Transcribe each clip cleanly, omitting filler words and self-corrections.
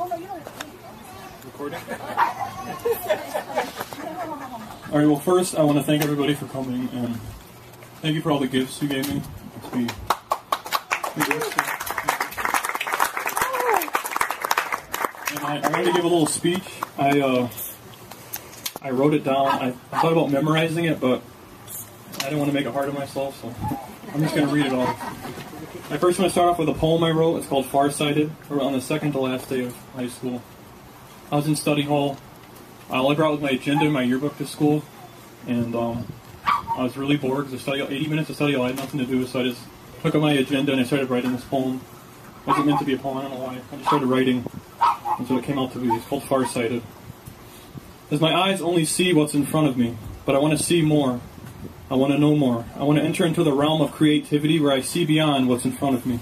Recording? Alright, well first I want to thank everybody for coming, and thank you for all the gifts you gave me. And I wanted to give a little speech. I wrote it down. I thought about memorizing it, but I didn't want to make it hard on myself, so I'm just going to read it all. I first want to start off with a poem I wrote. It's called Farsighted. I wrote on the second to last day of high school. I was in study hall. All I brought was my agenda and my yearbook to school, and I was really bored because 80 minutes of study hall, I had nothing to do, so I just took up my agenda and I started writing this poem. It wasn't meant to be a poem, I don't know why. I just started writing, and so it came out to be. It's called Farsighted. As my eyes only see what's in front of me, but I want to see more. I want to know more. I want to enter into the realm of creativity where I see beyond what's in front of me.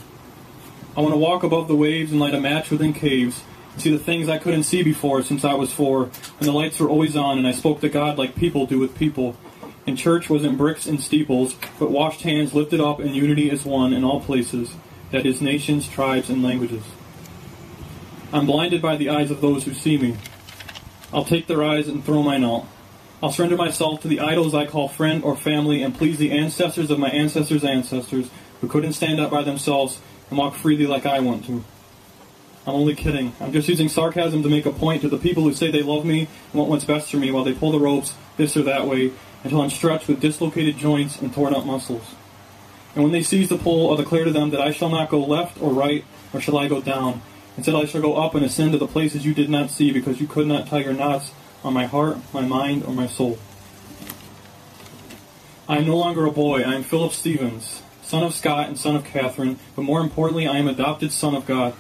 I want to walk above the waves and light a match within caves, and see the things I couldn't see before since I was 4, and the lights were always on, and I spoke to God like people do with people. And church wasn't bricks and steeples, but washed hands lifted up in unity as one in all places, that is nations, tribes, and languages. I'm blinded by the eyes of those who see me. I'll take their eyes and throw mine out. I'll surrender myself to the idols I call friend or family and please the ancestors of my ancestors' ancestors who couldn't stand up by themselves and walk freely like I want to. I'm only kidding. I'm just using sarcasm to make a point to the people who say they love me and want what's best for me while they pull the ropes this or that way until I'm stretched with dislocated joints and torn up muscles. And when they seize the pull, I'll declare to them that I shall not go left or right, or shall I go down. Instead, I shall go up and ascend to the places you did not see, because you could not tie your knots on my heart, my mind, or my soul. I am no longer a boy. I am Philip Stevens, son of Scott and son of Catherine, but more importantly, I am adopted son of God.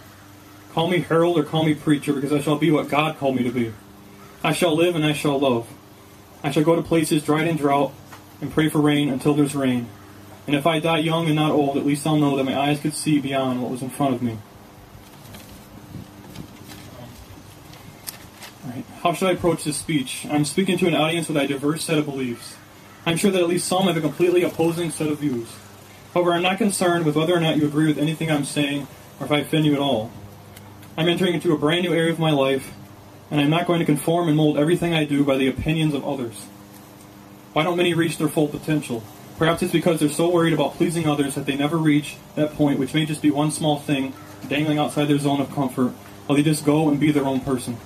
Call me herald or call me preacher, because I shall be what God called me to be. I shall live and I shall love. I shall go to places dried in drought and pray for rain until there's rain. And if I die young and not old, at least I'll know that my eyes could see beyond what was in front of me. Right. How should I approach this speech? I'm speaking to an audience with a diverse set of beliefs. I'm sure that at least some have a completely opposing set of views. However, I'm not concerned with whether or not you agree with anything I'm saying, or if I offend you at all. I'm entering into a brand new area of my life, and I'm not going to conform and mold everything I do by the opinions of others. Why don't many reach their full potential? Perhaps it's because they're so worried about pleasing others that they never reach that point, which may just be one small thing dangling outside their zone of comfort, while they just go and be their own person.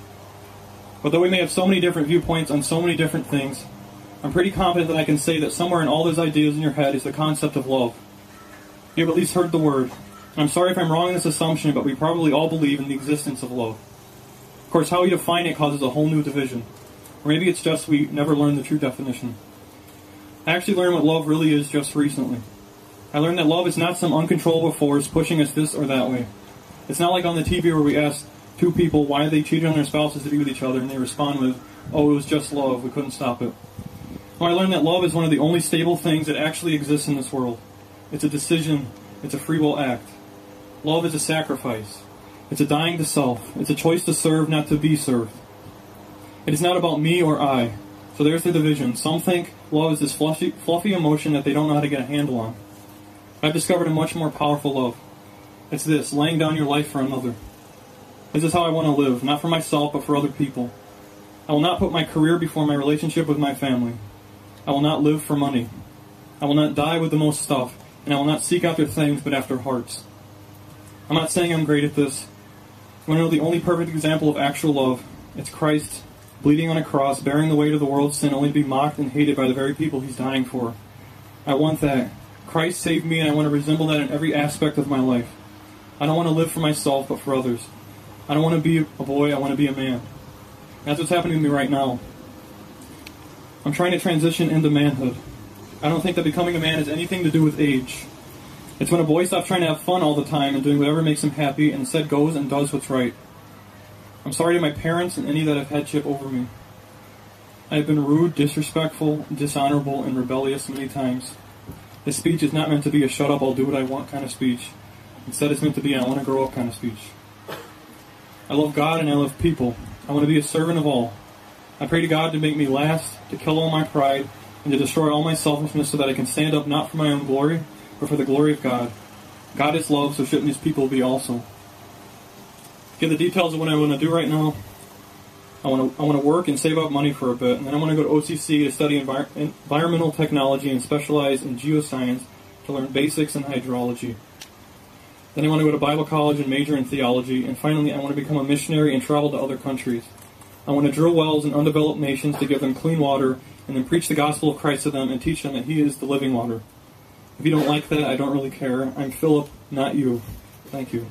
But though we may have so many different viewpoints on so many different things, I'm pretty confident that I can say that somewhere in all those ideas in your head is the concept of love. You've at least heard the word. And I'm sorry if I'm wrong in this assumption, but we probably all believe in the existence of love. Of course, how we define it causes a whole new division. Or maybe it's just we never learned the true definition. I actually learned what love really is just recently. I learned that love is not some uncontrollable force pushing us this or that way. It's not like on the TV where we ask two people why they cheated on their spouses to be with each other, and they respond with, "Oh, it was just love, we couldn't stop it." Well, I learned that love is one of the only stable things that actually exists in this world. It's a decision, it's a free will act. Love is a sacrifice. It's a dying to self. It's a choice to serve, not to be served. It is not about me or I. So there's the division. Some think love is this fluffy emotion that they don't know how to get a handle on. I've discovered a much more powerful love. It's this, laying down your life for another. This is how I want to live, not for myself, but for other people. I will not put my career before my relationship with my family. I will not live for money. I will not die with the most stuff, and I will not seek after things, but after hearts. I'm not saying I'm great at this. You want to know the only perfect example of actual love? It's Christ, bleeding on a cross, bearing the weight of the world's sin, only to be mocked and hated by the very people he's dying for. I want that. Christ saved me, and I want to resemble that in every aspect of my life. I don't want to live for myself, but for others. I don't want to be a boy, I want to be a man. That's what's happening to me right now. I'm trying to transition into manhood. I don't think that becoming a man has anything to do with age. It's when a boy stops trying to have fun all the time and doing whatever makes him happy and instead goes and does what's right. I'm sorry to my parents and any that have headship over me. I have been rude, disrespectful, dishonorable, and rebellious many times. This speech is not meant to be a shut up, I'll do what I want kind of speech. Instead, it's meant to be an I want to grow up kind of speech. I love God and I love people. I want to be a servant of all. I pray to God to make me last, to kill all my pride, and to destroy all my selfishness so that I can stand up not for my own glory, but for the glory of God. God is love, so shouldn't his people be also? give the details of what I want to do right now. I want to work and save up money for a bit, and then I want to go to OCC to study environmental technology and specialize in geoscience to learn basics in hydrology. Then I want to go to Bible college and major in theology, and finally I want to become a missionary and travel to other countries. I want to drill wells in undeveloped nations to give them clean water, and then preach the gospel of Christ to them and teach them that He is the living water. If you don't like that, I don't really care. I'm Philip, not you. Thank you.